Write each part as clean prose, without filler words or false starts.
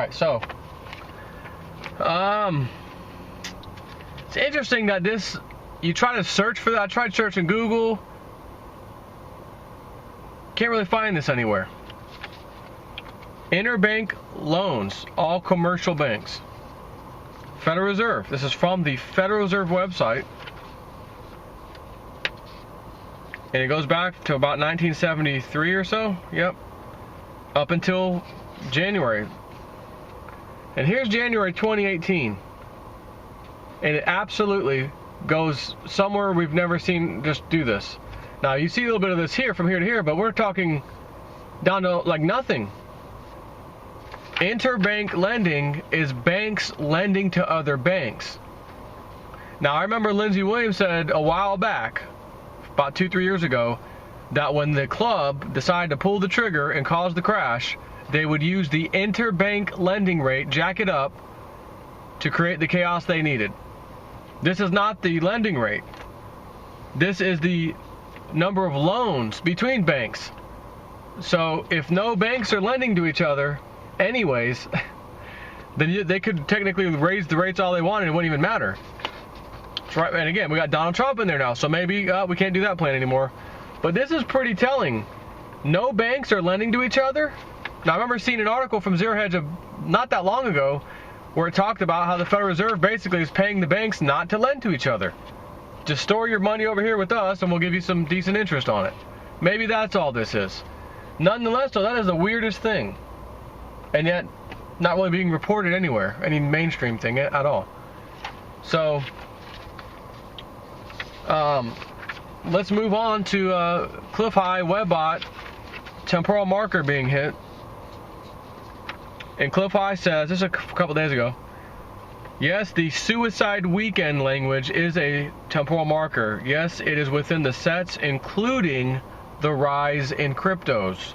right, so it's interesting that you try to search for that. I tried searching Google. Can't really find this anywhere. Interbank loans, all commercial banks. Federal Reserve. This is from the Federal Reserve website. And it goes back to about 1973 or so. Yep. Up until January. And here's January 2018. And it absolutely goes somewhere we've never seen just do this. Now, you see a little bit of this here from here to here, but we're talking down to like nothing. Interbank lending is banks lending to other banks. Now, I remember Lindsey Williams said a while back, about 2-3 years ago, that when the club decided to pull the trigger and cause the crash, they would use the interbank lending rate, jack it up, to create the chaos they needed. This is not the lending rate. This is the number of loans between banks. So if no banks are lending to each other anyways, then they could technically raise the rates all they want and it wouldn't even matter. That's right. And again, we got Donald Trump in there now, so maybe we can't do that plan anymore. But this is pretty telling. No banks are lending to each other. Now, I remember seeing an article from Zero Hedge not that long ago where it talked about how the Federal Reserve basically is paying the banks not to lend to each other. Just store your money over here with us and we'll give you some decent interest on it. Maybe that's all this is. Nonetheless, though, that is the weirdest thing. And yet, not really being reported anywhere, any mainstream thing at all. So, let's move on to Clif High Webbot temporal marker being hit. And Clif High says, this is a couple days ago, yes, the suicide weekend language is a temporal marker. Yes, it is within the sets, including the rise in cryptos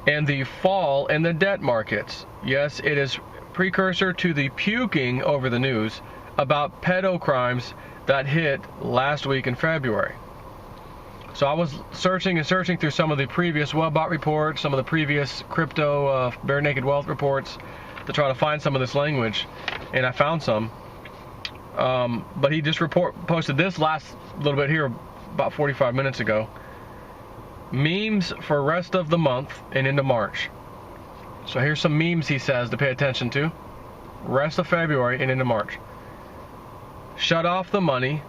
and the fall in the debt markets. Yes, it is precursor to the puking over the news about pedo crimes that hit last week in February. So I was searching through some of the previous Webbot reports, some of the previous crypto bare naked wealth reports to try to find some of this language, and I found some. But he just posted this last little bit here about 45 minutes ago. Memes for rest of the month and into March. So here's some memes he says to pay attention to. Rest of February and into March. Shut off the money.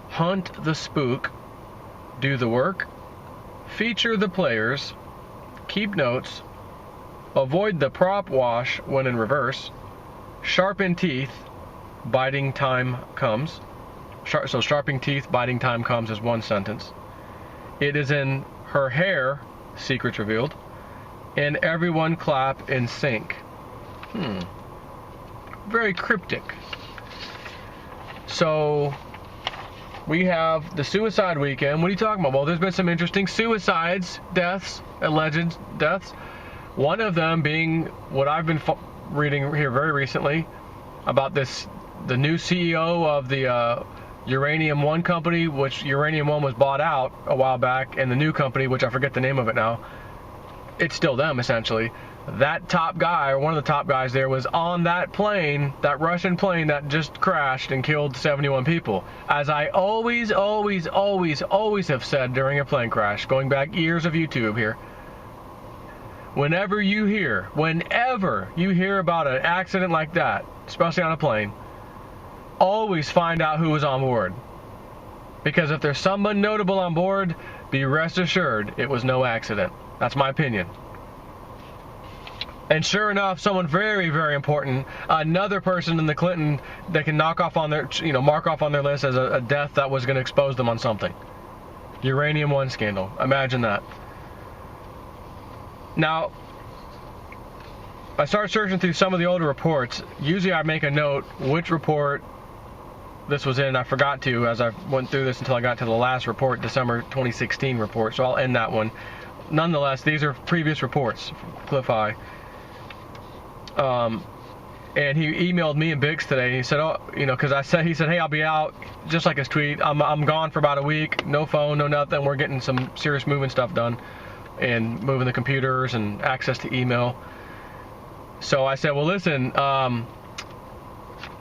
Hunt the spook. Do the work. Feature the players. Keep notes. Avoid the prop wash when in reverse. Sharpen teeth. Biting time comes. So sharpening teeth, biting time comes is one sentence. It is in her hair, secrets revealed, and everyone clap in sync. Very cryptic. So we have the suicide weekend. What are you talking about? Well, there's been some interesting suicides, deaths, alleged deaths. One of them being what I've been reading here very recently about the new CEO of the Uranium One company, which Uranium One was bought out a while back, and the new company, which I forget the name of it now, it's still them essentially. That top guy, or one of the top guys there, was on that plane, that Russian plane that just crashed and killed 71 people. As I always have said during a plane crash, going back years of YouTube here, whenever you hear about an accident like that, especially on a plane, always find out who was on board. Because if there's someone notable on board, be rest assured it was no accident. That's my opinion. And sure enough, someone very, very important, another person in the Clinton that can mark off on their list as a death that was going to expose them on something. Uranium One scandal. Imagine that. Now, I started searching through some of the older reports. Usually I make a note which report this was in. I forgot to as I went through this until I got to the last report, December 2016 report, so I'll end that one. Nonetheless, these are previous reports from Clif High. And he emailed me and Biggs today, and he said, because he said, hey, I'll be out, just like his tweet, I'm gone for about a week, no phone, no nothing, we're getting some serious moving stuff done, and moving the computers and access to email. So I said, well, listen,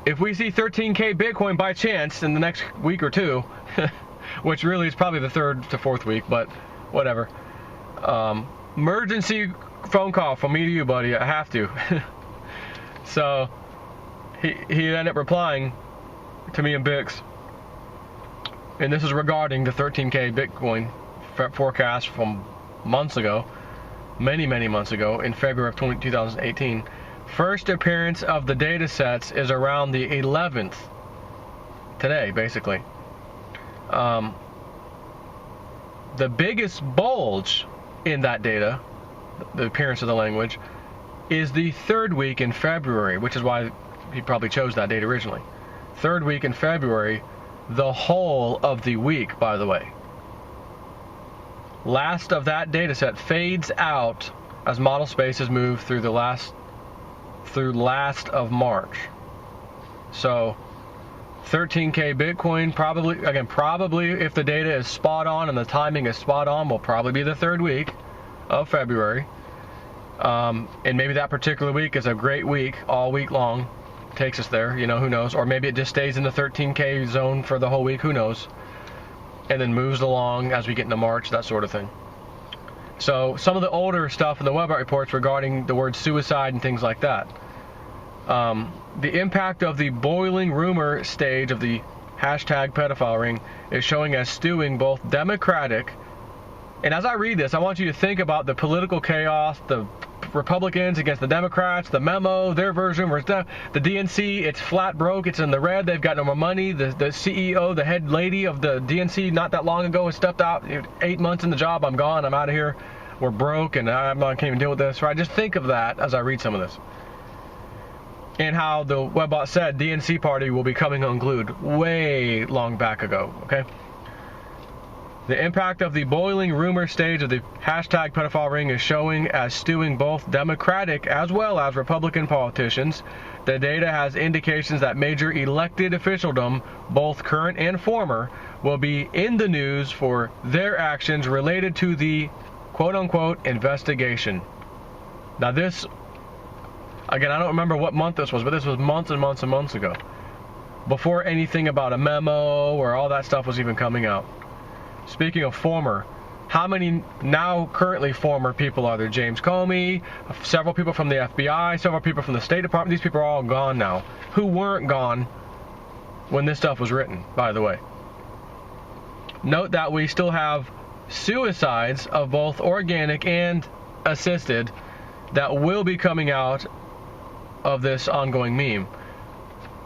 if we see 13K Bitcoin by chance in the next week or two, which really is probably the 3rd to 4th week, but whatever. Emergency phone call from me to you, buddy. I have to. So he ended up replying to me and Bix, and this is regarding the 13K Bitcoin forecast from months ago, many months ago, in February of 2018. First appearance of the data sets is around the 11th, today basically. The biggest bulge in that data, the appearance of the language, is the 3rd week in February, which is why he probably chose that date originally. 3rd week in February, the whole of the week, by the way. Last of that data set fades out as model spaces move through last of March. So 13K Bitcoin probably if the data is spot on and the timing is spot on, will probably be the 3rd week of February. And maybe that particular week is a great week, all week long, takes us there, who knows, or maybe it just stays in the 13K zone for the whole week, who knows, and then moves along as we get into March, that sort of thing. So some of the older stuff in the Webart reports regarding the word suicide and things like that. The impact of the boiling rumor stage of the hashtag pedophile ring is showing as stewing both Democratic, and as I read this, I want you to think about the political chaos, the Republicans against the Democrats, the memo, their version, the DNC, it's flat broke, it's in the red, they've got no more money, the CEO, the head lady of the DNC not that long ago has stepped out, 8 months in the job, I'm gone, I'm out of here, we're broke, and I can't even deal with this, right? Just think of that as I read some of this. And how the Webbot said DNC party will be coming unglued way long back ago, okay? The impact of the boiling rumor stage of the hashtag pedophile ring is showing as stewing both Democratic as well as Republican politicians. The data has indications that major elected officialdom, both current and former, will be in the news for their actions related to the quote-unquote investigation. Now this, again, I don't remember what month this was, but this was months and months and months ago, before anything about a memo or all that stuff was even coming out. Speaking of former, how many now currently former people are there? James Comey, several people from the FBI, several people from the State Department. These people are all gone now, who weren't gone when this stuff was written, by the way. Note that we still have suicides of both organic and assisted that will be coming out of this ongoing meme.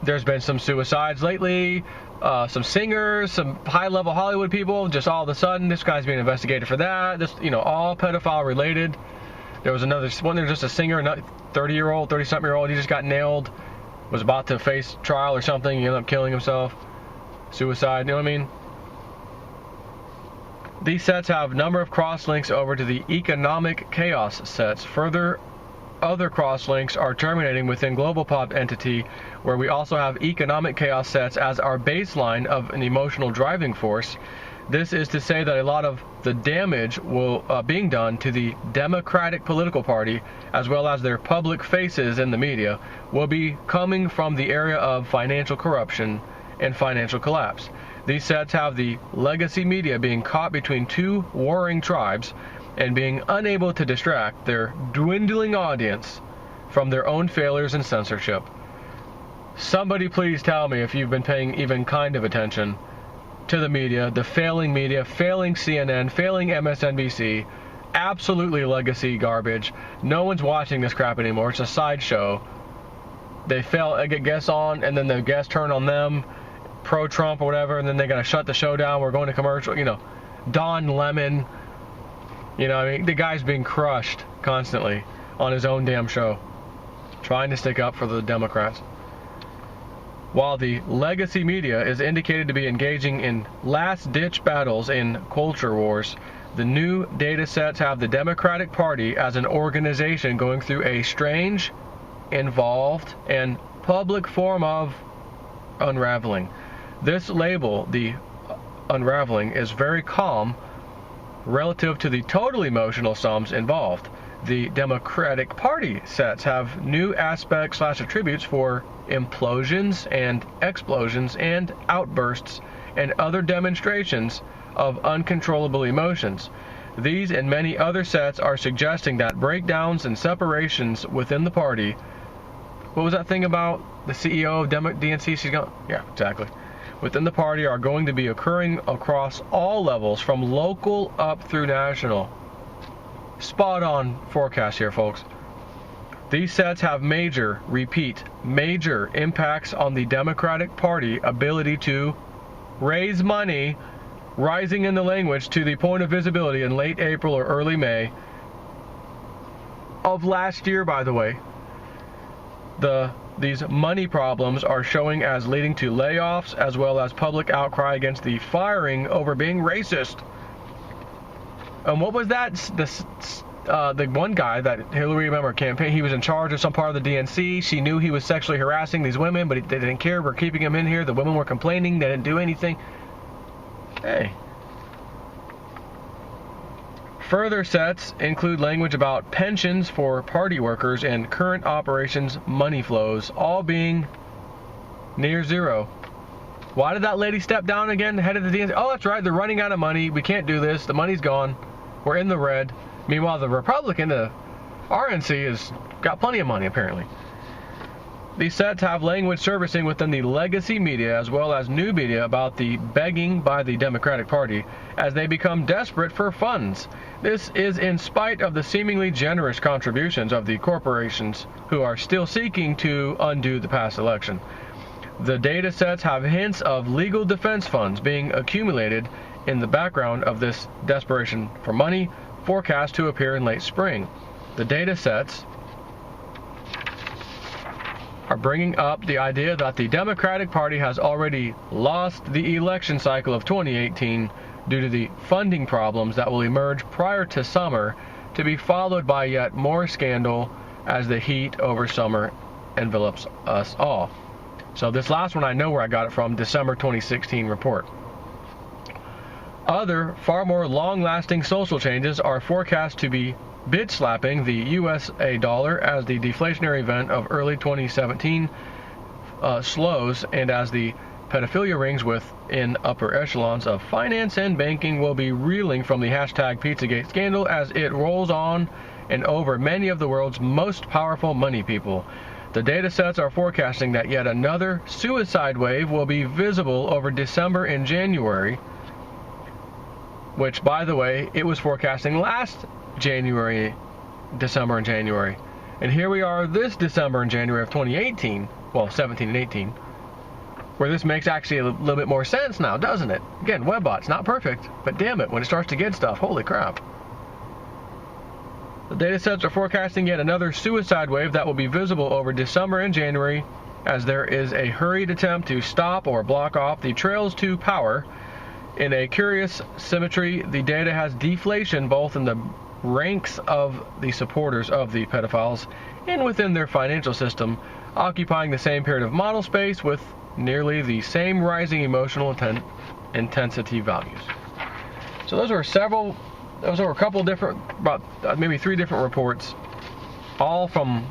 There's been some suicides lately, some singers, some high-level Hollywood people, just all of a sudden, this guy's being investigated for that, this, all pedophile related. There was another one, there's just a singer, 30-year-old, 30-something-year-old, he just got nailed, was about to face trial or something, he ended up killing himself. Suicide, you know what I mean? These sets have a number of cross-links over to the economic chaos sets. Further, other cross-links are terminating within Global Pop entity, where we also have economic chaos sets as our baseline of an emotional driving force. This is to say that a lot of the damage will being done to the Democratic political party, as well as their public faces in the media, will be coming from the area of financial corruption and financial collapse. These sets have the legacy media being caught between two warring tribes and being unable to distract their dwindling audience from their own failures and censorship. Somebody please tell me if you've been paying even kind of attention to the media, failing CNN, failing MSNBC, absolutely legacy garbage. No one's watching this crap anymore. It's a sideshow. They get guests on, and then the guests turn on them, pro-Trump or whatever, and then they're going to shut the show down. We're going to commercial. Don Lemon. The guy's being crushed constantly on his own damn show, trying to stick up for the Democrats. While the legacy media is indicated to be engaging in last-ditch battles in culture wars, the new data sets have the Democratic Party as an organization going through a strange, involved, and public form of unraveling. This label, the unraveling, is very calm relative to the total emotional sums involved. the Democratic Party sets have new aspects / attributes for implosions and explosions and outbursts and other demonstrations of uncontrollable emotions. These and many other sets are suggesting that breakdowns and separations within the party. What was that thing about the CEO of DNC? She's gone. Yeah, exactly. Within the party are going to be occurring across all levels, from local up through national. Spot on forecast here, folks. These sets have major impacts on the Democratic Party ability to raise money, rising in the language to the point of visibility in late April or early May of last year, by the way. These money problems are showing as leading to layoffs as well as public outcry against the firing over being racist. And what was that? The one guy that Hillary, remember, campaign, he was in charge of some part of the DNC. She knew he was sexually harassing these women, but they didn't care. We're keeping him in here. The women were complaining. They didn't do anything. Hey. Further sets include language about pensions for party workers and current operations money flows, all being near zero. Why did that lady step down again, head of the DNC? Oh, that's right, they're running out of money. We can't do this. The money's gone. We're in the red. Meanwhile, the Republican, the RNC, has got plenty of money, apparently. These sets have language surfacing within the legacy media as well as new media about the begging by the Democratic Party as they become desperate for funds. This is in spite of the seemingly generous contributions of the corporations who are still seeking to undo the past election. The data sets have hints of legal defense funds being accumulated in the background of this desperation for money, forecast to appear in late spring. The data sets are bringing up the idea that the Democratic Party has already lost the election cycle of 2018 due to the funding problems that will emerge prior to summer, to be followed by yet more scandal as the heat over summer envelops us all. So this last one, I know where I got it from, December 2016 report. Other, far more long-lasting social changes are forecast to be bitch-slapping the USA dollar as the deflationary event of early 2017 slows, and as the pedophilia rings within upper echelons of finance and banking will be reeling from the hashtag Pizzagate scandal as it rolls on and over many of the world's most powerful money people. The data sets are forecasting that yet another suicide wave will be visible over December and January, which, by the way, it was forecasting last January, December and January. And here we are this December and January of 2018, well, 17 and 18, where this makes actually a little bit more sense now, doesn't it? Again, WebBot's not perfect, but damn it, when it starts to get stuff, holy crap. The data sets are forecasting yet another suicide wave that will be visible over December and January as there is a hurried attempt to stop or block off the trails to power. In a curious symmetry, the data has deflation both in the ranks of the supporters of the pedophiles and within their financial system, occupying the same period of model space with nearly the same rising emotional intensity values. So those were a couple different, about maybe 3 different reports, all from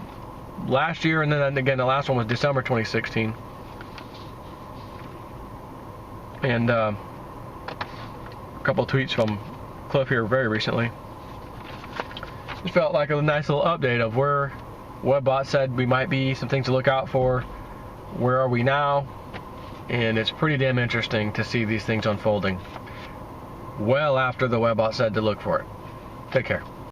last year, and then again the last one was December 2016. And a couple tweets from Clif here very recently. Just felt like a nice little update of where WebBot said we might be, some things to look out for, where are we now, and it's pretty damn interesting to see these things unfolding well after the WebBot said to look for it. Take care.